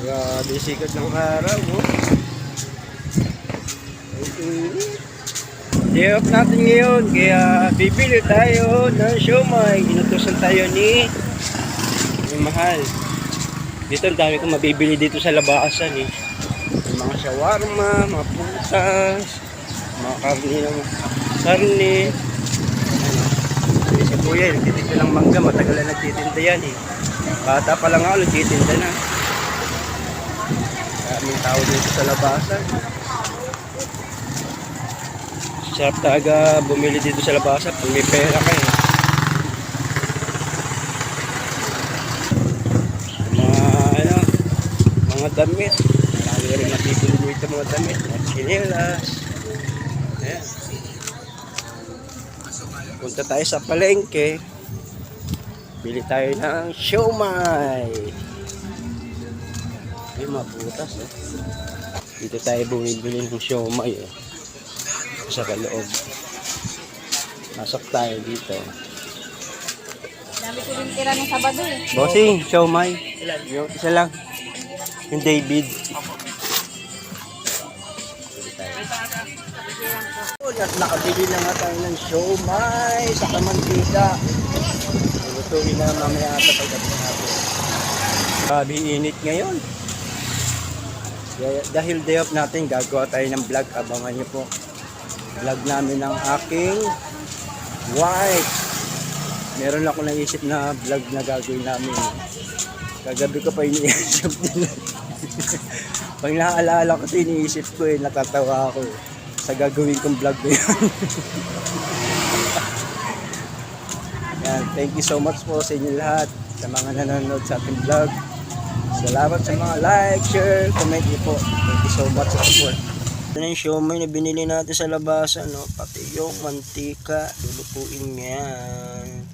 Grabe sikat ng araw, oh. Day off natin ngayon, kaya bibili tayo ng siomai. Inutusan tayo ni Mahal. Dito ang dami kong mabibili dito sa labasan eh. May mga shawarma, mga putas, mga karne. Si Kuya, nagtitinda ng mangga, matagal na nagtitinda yan eh. Bata pa lang ako, nagtitinda na. Maraming tao dito sa labasan. Sarap talaga bumili dito sa labasan pag may pera kayo. Mga damit. Marami rin mabibili dito mga damit. Mga chinelas. Ayan. Punta tayo sa palengke. Bili tayo ng siomai. Ay, mabutas eh. Dito tayo bumibili ng siomai eh. Sa kaloob. Pasok tayo dito. Dami ko rin tira ng Sabado eh. Bossing, siomai. Yung isa lang. Yung David. At nakabili na nga tayo ng siomai sa kamantika. Lutuin na mamaya ata pagdating natin. Grabe init ngayon. Dahil day off natin, gagawa tayo ng vlog. Abangan niyo po. Vlog namin ng aking wife. Meron ako naisip na vlog na gagawin namin. Kagabi ko pa iniisip din. Pag naaalala ko ito, iniisip ko eh, natatawa ako eh, sa gagawin kong vlog na yun. Yan, thank you so much po sa inyo lahat, sa mga nanonood sa ating vlog. Salamat sa mga like, share, comment niyo po. Thank you so much sa support. Ito na yung siomai na binili natin sa labasan, no? Pati yung mantika, lulutuin yan.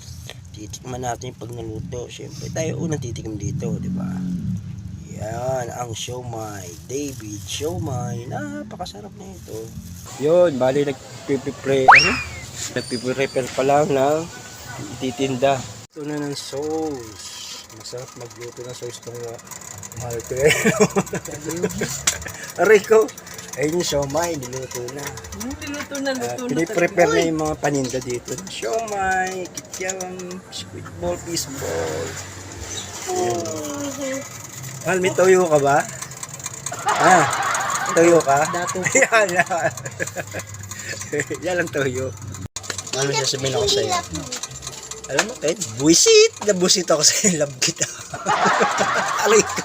Titikman natin pag naluto. Siyempre tayo unang titikim dito, di ba? Yan ang siomai, David siomai. Napakasarap na ito. Yun, bali nagpiprepare pa lang ng ititinda. Ito na ng sauce. Masarap magluto ng sauce ng mahal ko eh. Aray ko. Ayun yung siomai, niluto na. Niluto na, luto na. Piniprepare na yung mga paninda dito. Siomai, kikyam, squid ball, fish ball. Mahal, may toyo ka ba? Ha? Toyo ka? Dato. Yan, yan. Yan ang toyo. Ano sasabihin ako sa'yo? Alam mo, Ted, buwisit! Nabusit ako sa'yo, love kita. Aray ko.